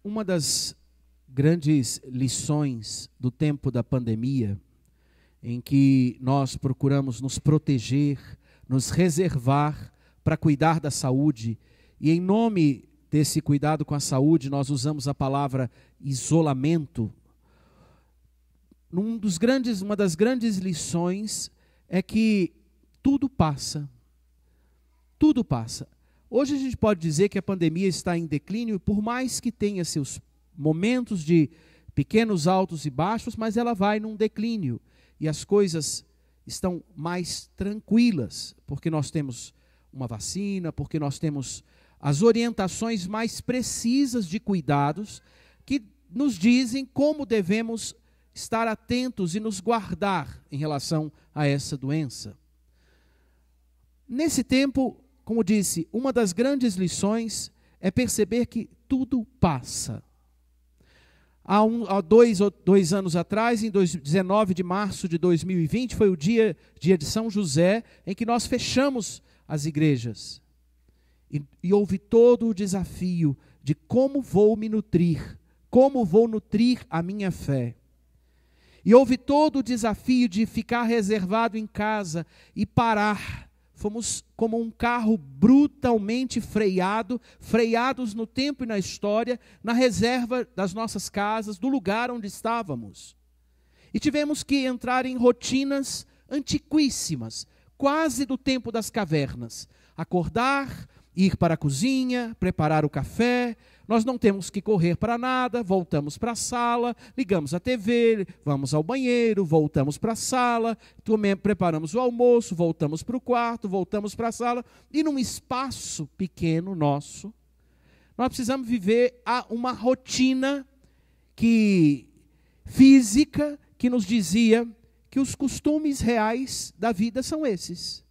Uma das grandes lições do tempo da pandemia, em que nós procuramos nos proteger, nos reservar para cuidar da saúde, e em nome desse cuidado com a saúde, nós usamos a palavra isolamento. Uma das grandes lições é que tudo passa. Tudo passa. Hoje a gente pode dizer que a pandemia está em declínio, por mais que tenha seus momentos de pequenos altos e baixos, mas ela vai num declínio. E as coisas estão mais tranquilas, porque nós temos uma vacina, porque nós temos as orientações mais precisas de cuidados, que nos dizem como devemos estar atentos e nos guardar em relação a essa doença. Nesse tempo, como disse, uma das grandes lições é perceber que tudo passa. Há dois anos atrás, em 19 de março de 2020, foi o dia de São José, em que nós fechamos as igrejas. E houve todo o desafio de como vou me nutrir, como vou nutrir a minha fé. E houve todo o desafio de ficar reservado em casa e parar. Fomos como um carro brutalmente freados no tempo e na história, na reserva das nossas casas, do lugar onde estávamos. E tivemos que entrar em rotinas antiquíssimas, quase do tempo das cavernas. Acordar, ir para a cozinha, preparar o café. Nós não temos que correr para nada, voltamos para a sala, ligamos a TV, vamos ao banheiro, voltamos para a sala, preparamos o almoço, voltamos para o quarto, voltamos para a sala. E num espaço pequeno nosso, nós precisamos viver uma rotina física que nos dizia que os costumes reais da vida são esses.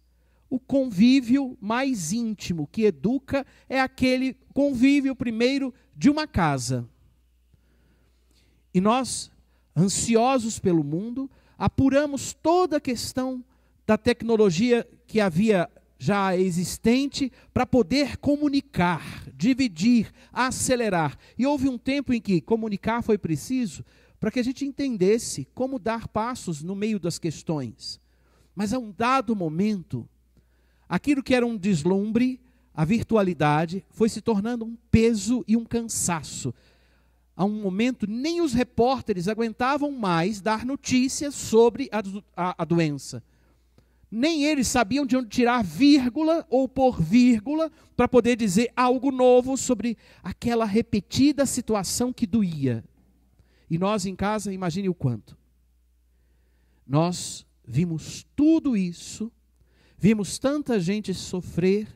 O convívio mais íntimo que educa é aquele convívio primeiro de uma casa. E nós, ansiosos pelo mundo, apuramos toda a questão da tecnologia que havia já existente para poder comunicar, dividir, acelerar. E houve um tempo em que comunicar foi preciso para que a gente entendesse como dar passos no meio das questões. Mas a um dado momento, aquilo que era um deslumbre, a virtualidade, foi se tornando um peso e um cansaço. A um momento, nem os repórteres aguentavam mais dar notícias sobre a doença. Nem eles sabiam de onde tirar vírgula ou pôr vírgula para poder dizer algo novo sobre aquela repetida situação que doía. E nós em casa, imagine o quanto. Nós vimos tudo isso, vimos tanta gente sofrer,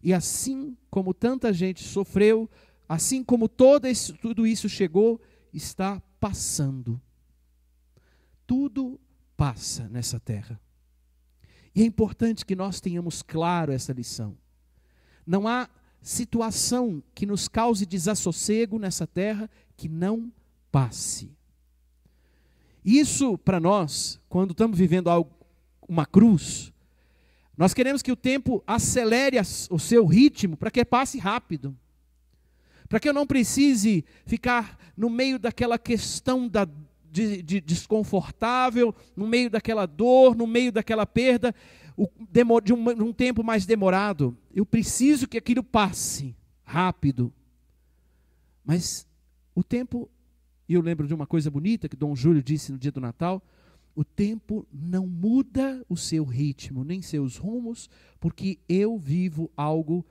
e assim como tanta gente sofreu, assim como tudo isso chegou, está passando. Tudo passa nessa terra. E é importante que nós tenhamos claro essa lição. Não há situação que nos cause desassossego nessa terra que não passe. Isso, para nós, quando estamos vivendo uma cruz, nós queremos que o tempo acelere o seu ritmo para que passe rápido. Para que eu não precise ficar no meio daquela questão de desconfortável, no meio daquela dor, no meio daquela perda, de um tempo mais demorado. Eu preciso que aquilo passe rápido. Mas o tempo, e eu lembro de uma coisa bonita que Dom Júlio disse no dia do Natal: o tempo não muda o seu ritmo, nem seus rumos, porque eu vivo algo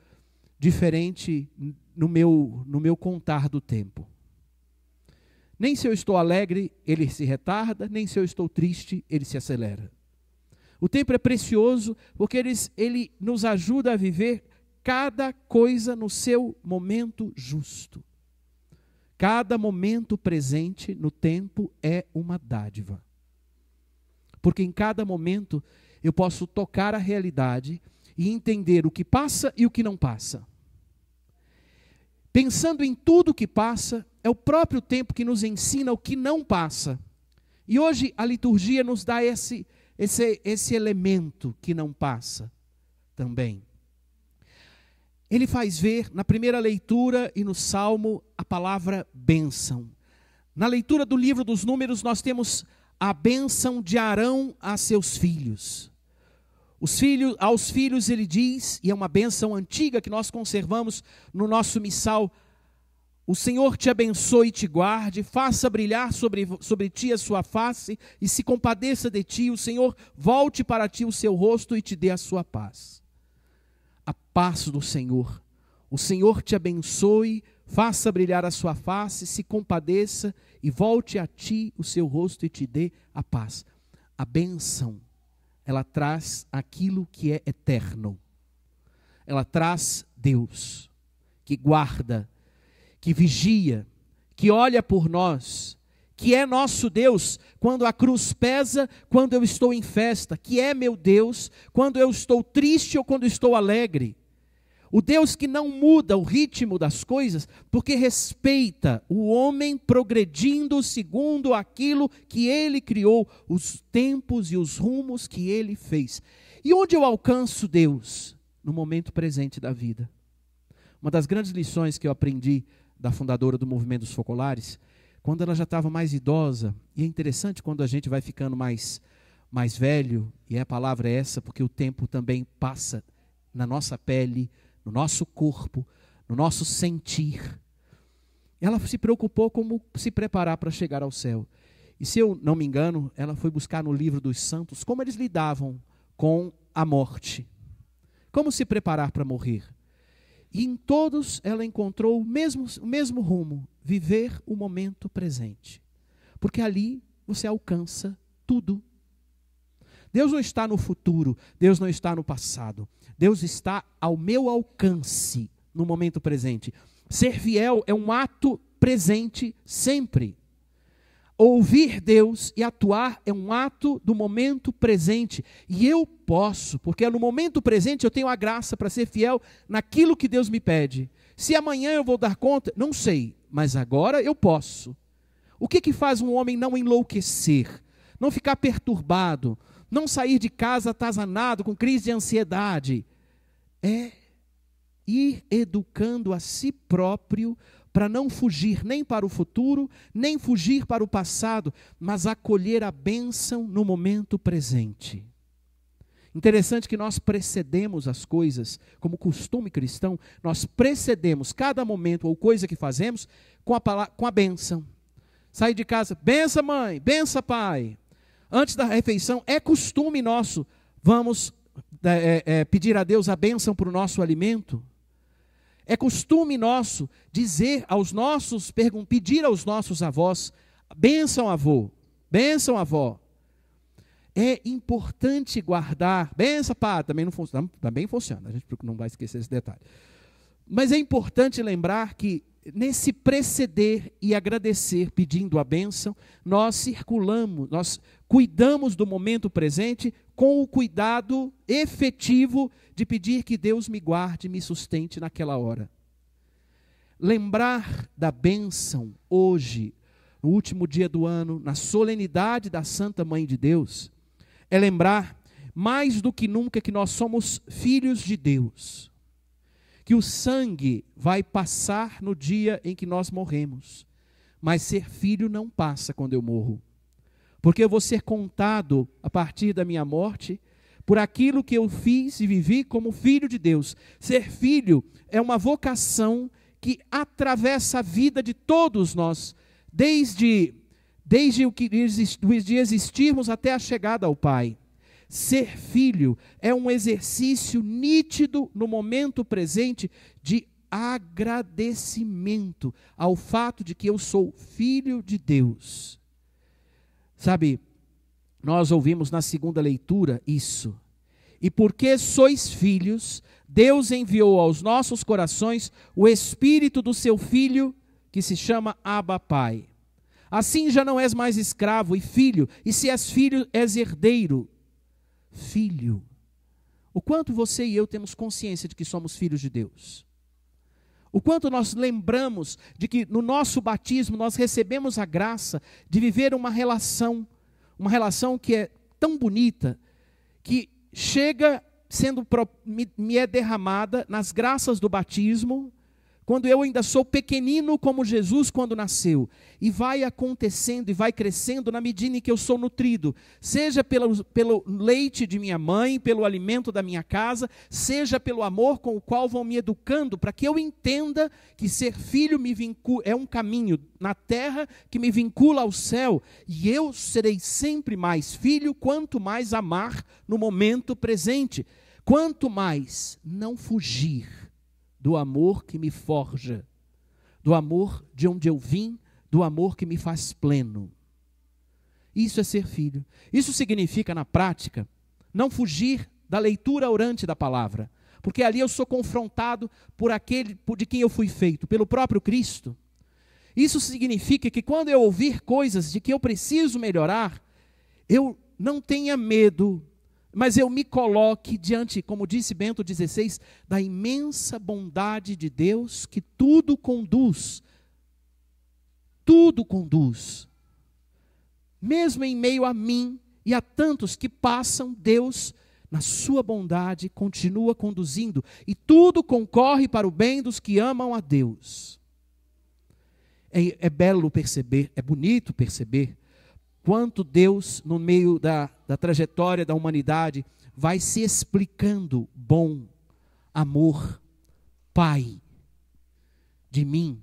diferente no meu contar do tempo. Nem se eu estou alegre, ele se retarda, nem se eu estou triste, ele se acelera. O tempo é precioso porque ele nos ajuda a viver cada coisa no seu momento justo. Cada momento presente no tempo é uma dádiva. Porque em cada momento eu posso tocar a realidade e entender o que passa e o que não passa. Pensando em tudo o que passa, é o próprio tempo que nos ensina o que não passa. E hoje a liturgia nos dá esse elemento que não passa também. ele faz ver na primeira leitura e no Salmo a palavra bênção. Na leitura do livro dos Números nós temos a bênção de Arão a seus filhos. Aos filhos ele diz, e é uma bênção antiga que nós conservamos no nosso missal: o Senhor te abençoe e te guarde, faça brilhar sobre ti a sua face e se compadeça de ti. O Senhor volte para ti o seu rosto e te dê a sua paz. A paz do Senhor. O Senhor te abençoe, faça brilhar a sua face, se compadeça e volte a ti o seu rosto e te dê a paz. A bênção, ela traz aquilo que é eterno. Ela traz Deus, que guarda, que vigia, que olha por nós, que é nosso Deus quando a cruz pesa, quando eu estou em festa, que é meu Deus quando eu estou triste ou quando estou alegre. O Deus que não muda o ritmo das coisas, porque respeita o homem progredindo segundo aquilo que ele criou, os tempos e os rumos que ele fez. E onde eu alcanço Deus? No momento presente da vida. Uma das grandes lições que eu aprendi da fundadora do Movimento dos Focolares, quando ela já estava mais idosa, e é interessante quando a gente vai ficando mais velho, e a palavra é essa, porque o tempo também passa na nossa pele, no nosso corpo, no nosso sentir. Ela se preocupou como se preparar para chegar ao céu. E se eu não me engano, ela foi buscar no livro dos santos como eles lidavam com a morte. Como se preparar para morrer. E em todos ela encontrou o mesmo rumo, viver o momento presente. Porque ali você alcança tudo. Deus não está no futuro, Deus não está no passado. Deus está ao meu alcance no momento presente. Ser fiel é um ato presente sempre. Ouvir Deus e atuar é um ato do momento presente. E eu posso, porque no momento presente eu tenho a graça para ser fiel naquilo que Deus me pede. Se amanhã eu vou dar conta, não sei, mas agora eu posso. O que faz um homem não enlouquecer, não ficar perturbado, não sair de casa atazanado com crise de ansiedade? É ir educando a si próprio para não fugir nem para o futuro, nem fugir para o passado, mas acolher a bênção no momento presente. Interessante que nós precedemos as coisas, como costume cristão, nós precedemos cada momento ou coisa que fazemos com a bênção. Sair de casa, bença mãe, bença pai. Antes da refeição, é costume nosso, vamos pedir a Deus a bênção para o nosso alimento. É costume nosso dizer pedir aos nossos avós, bênção avô, bênção avó. É importante guardar, benção pá, também funciona, a gente não vai esquecer esse detalhe. Mas é importante lembrar que nesse preceder e agradecer pedindo a bênção, nós cuidamos do momento presente com o cuidado efetivo de pedir que Deus me guarde e me sustente naquela hora. Lembrar da bênção hoje, no último dia do ano, na solenidade da Santa Mãe de Deus, é lembrar mais do que nunca que nós somos filhos de Deus. Que o sangue vai passar no dia em que nós morremos, mas ser filho não passa quando eu morro. Porque eu vou ser contado a partir da minha morte por aquilo que eu fiz e vivi como filho de Deus. Ser filho é uma vocação que atravessa a vida de todos nós, desde de existirmos até a chegada ao Pai. Ser filho é um exercício nítido no momento presente de agradecimento ao fato de que eu sou filho de Deus. Sabe, nós ouvimos na segunda leitura isso. E porque sois filhos, Deus enviou aos nossos corações o Espírito do seu Filho, que se chama Abba Pai. Assim já não és mais escravo e filho, e se és filho, és herdeiro. Filho. O quanto você e eu temos consciência de que somos filhos de Deus. O quanto nós lembramos de que no nosso batismo nós recebemos a graça de viver uma relação que é tão bonita, que chega me é derramada nas graças do batismo, quando eu ainda sou pequenino como Jesus quando nasceu, e vai acontecendo e vai crescendo na medida em que eu sou nutrido, seja pelo leite de minha mãe, pelo alimento da minha casa, seja pelo amor com o qual vão me educando, para que eu entenda que ser filho é um caminho na terra que me vincula ao céu, e eu serei sempre mais filho, quanto mais amar no momento presente, quanto mais não fugir do amor que me forja, do amor de onde eu vim, do amor que me faz pleno. Isso é ser filho. Isso significa, na prática, não fugir da leitura orante da palavra, porque ali eu sou confrontado por aquele de quem eu fui feito, pelo próprio Cristo. Isso significa que quando eu ouvir coisas de que eu preciso melhorar, eu não tenha medo, mas eu me coloque diante, como disse Bento XVI, da imensa bondade de Deus que tudo conduz. Tudo conduz. Mesmo em meio a mim e a tantos que passam, Deus, na sua bondade, continua conduzindo. E tudo concorre para o bem dos que amam a Deus. É belo perceber, é bonito perceber quanto Deus, no meio da trajetória da humanidade, vai se explicando bom, amor, Pai de mim.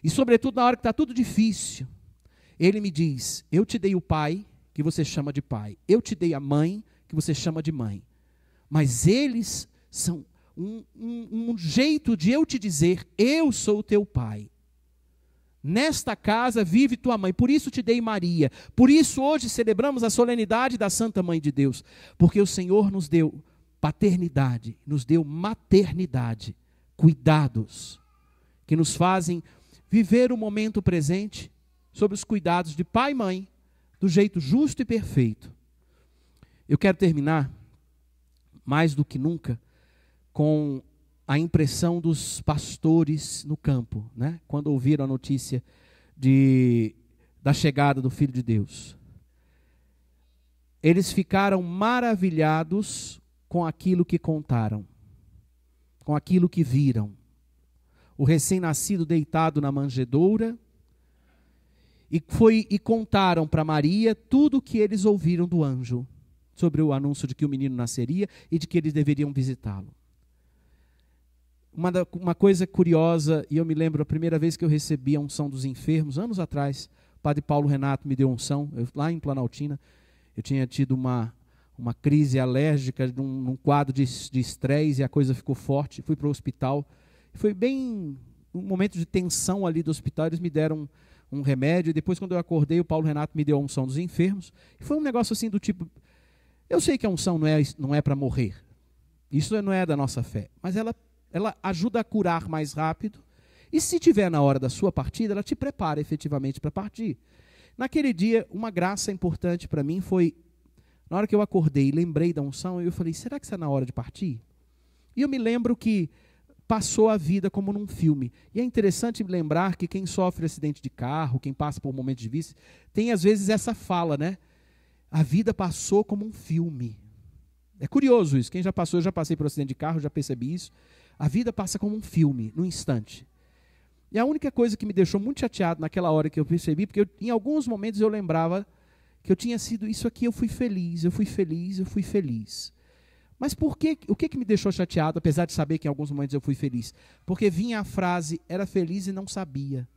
E sobretudo na hora que está tudo difícil, Ele me diz, eu te dei o pai, que você chama de pai. Eu te dei a mãe, que você chama de mãe. Mas eles são um jeito de eu te dizer, eu sou o teu pai. Nesta casa vive tua mãe, por isso te dei Maria. Por isso hoje celebramos a solenidade da Santa Mãe de Deus. Porque o Senhor nos deu paternidade, nos deu maternidade, cuidados, que nos fazem viver o momento presente sob os cuidados de pai e mãe, do jeito justo e perfeito. Eu quero terminar, mais do que nunca, com a impressão dos pastores no campo, né? Quando ouviram a notícia da chegada do Filho de Deus. Eles ficaram maravilhados com aquilo que contaram, com aquilo que viram. O recém-nascido deitado na manjedoura, e contaram para Maria tudo o que eles ouviram do anjo, sobre o anúncio de que o menino nasceria e de que eles deveriam visitá-lo. Uma coisa curiosa, e eu me lembro a primeira vez que eu recebi a unção dos enfermos, anos atrás, o padre Paulo Renato me deu unção, lá em Planaltina, eu tinha tido uma crise alérgica, num quadro de estresse, e a coisa ficou forte, fui para o hospital, foi bem um momento de tensão ali do hospital, eles me deram um remédio, e depois quando eu acordei, o Paulo Renato me deu a unção dos enfermos, e foi um negócio assim do tipo, eu sei que a unção não é para morrer, isso não é da nossa fé, mas ela ajuda a curar mais rápido, e se tiver na hora da sua partida, ela te prepara efetivamente para partir. Naquele dia, uma graça importante para mim foi, na hora que eu acordei e lembrei da unção, eu falei, será que está na hora de partir? E eu me lembro que passou a vida como num filme. E é interessante lembrar que quem sofre acidente de carro, quem passa por momentos de vício, tem às vezes essa fala, né? A vida passou como um filme. É curioso isso, quem já passou, eu já passei por acidente de carro, já percebi isso. A vida passa como um filme, num instante. E a única coisa que me deixou muito chateado naquela hora que eu percebi, porque em alguns momentos eu lembrava que eu tinha sido isso aqui, eu fui feliz, eu fui feliz, eu fui feliz. Mas o que me deixou chateado, apesar de saber que em alguns momentos eu fui feliz? Porque vinha a frase, era feliz e não sabia.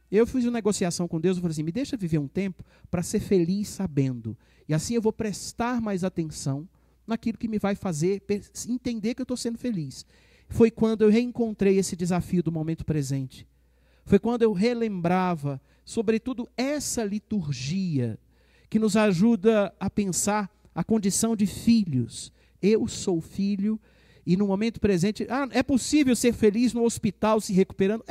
Eu fiz uma negociação com Deus, eu falei assim, me deixa viver um tempo para ser feliz sabendo. E assim eu vou prestar mais atenção naquilo que me vai fazer entender que eu estou sendo feliz. Foi quando eu reencontrei esse desafio do momento presente. Foi quando eu relembrava, sobretudo, essa liturgia que nos ajuda a pensar a condição de filhos. Eu sou filho e no momento presente, é possível ser feliz no hospital se recuperando?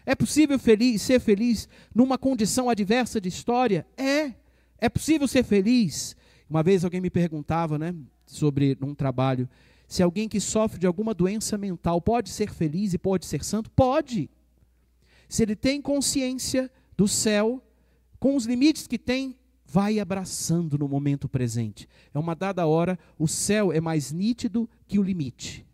É possível ser feliz numa condição adversa de história? É possível ser feliz. Uma vez alguém me perguntava, né, sobre um trabalho, se alguém que sofre de alguma doença mental pode ser feliz e pode ser santo? Pode. Se ele tem consciência do céu, com os limites que tem, Vai abraçando no momento presente. É uma dada hora, o céu é mais nítido que o limite.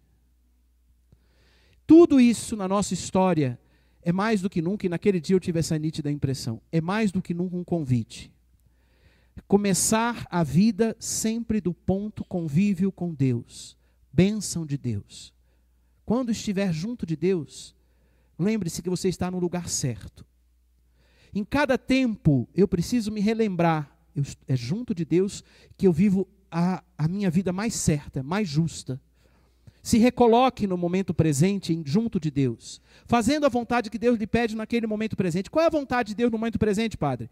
Tudo isso na nossa história é mais do que nunca, e naquele dia eu tive essa nítida impressão, é mais do que nunca um convite. Começar a vida sempre do ponto convívio com Deus, bênção de Deus. Quando estiver junto de Deus, lembre-se que você está no lugar certo. Em cada tempo eu preciso me relembrar, é junto de Deus que eu vivo a minha vida mais certa, mais justa. Se recoloque no momento presente, junto de Deus, fazendo a vontade que Deus lhe pede naquele momento presente. Qual é a vontade de Deus no momento presente, Padre?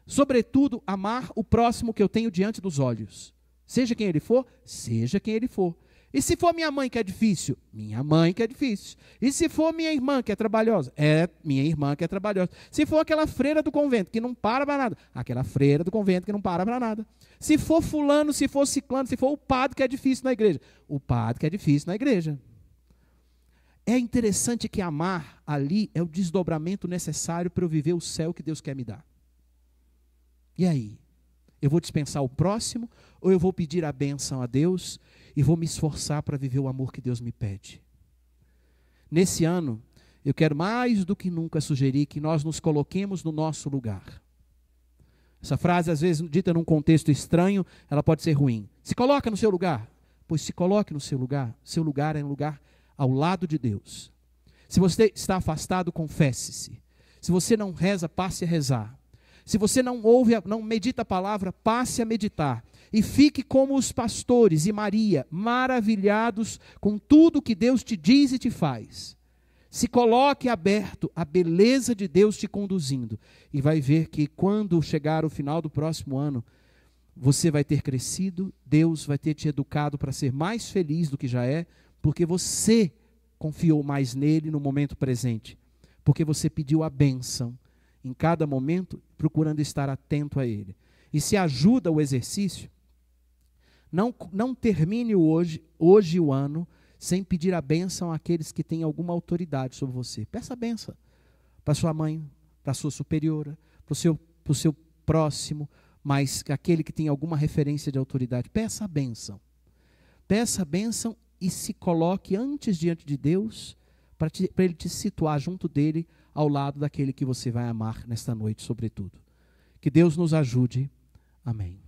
Sobretudo, amar o próximo que eu tenho diante dos olhos. Seja quem ele for, seja quem ele for. E se for minha mãe que é difícil? Minha mãe que é difícil. E se for minha irmã que é trabalhosa? É minha irmã que é trabalhosa. Se for aquela freira do convento que não para nada? Aquela freira do convento que não para nada. Se for fulano, se for ciclano, se for o padre que é difícil na igreja? O padre que é difícil na igreja. É interessante que amar ali é o desdobramento necessário para eu viver o céu que Deus quer me dar. E aí? Eu vou dispensar o próximo ou eu vou pedir a bênção a Deus e vou me esforçar para viver o amor que Deus me pede? Nesse ano, eu quero mais do que nunca sugerir que nós nos coloquemos no nosso lugar. Essa frase, às vezes, dita num contexto estranho, ela pode ser ruim. Se coloca no seu lugar. Pois se coloque no seu lugar é um lugar ao lado de Deus. Se você está afastado, confesse-se. Se você não reza, passe a rezar. Se você não ouve, não medita a palavra, passe a meditar. E fique como os pastores e Maria, maravilhados com tudo que Deus te diz e te faz. Se coloque aberto à beleza de Deus te conduzindo. E vai ver que quando chegar o final do próximo ano, você vai ter crescido, Deus vai ter te educado para ser mais feliz do que já é, porque você confiou mais nele no momento presente. Porque você pediu a bênção em cada momento, procurando estar atento a ele. E se ajuda o exercício, não termine hoje o ano sem pedir a bênção àqueles que têm alguma autoridade sobre você. Peça a bênção para sua mãe, para a sua superiora, para o seu próximo, mas aquele que tem alguma referência de autoridade. Peça a bênção. Peça a bênção e se coloque antes diante de Deus para ele te situar junto dele, ao lado daquele que você vai amar nesta noite, sobretudo. Que Deus nos ajude. Amém.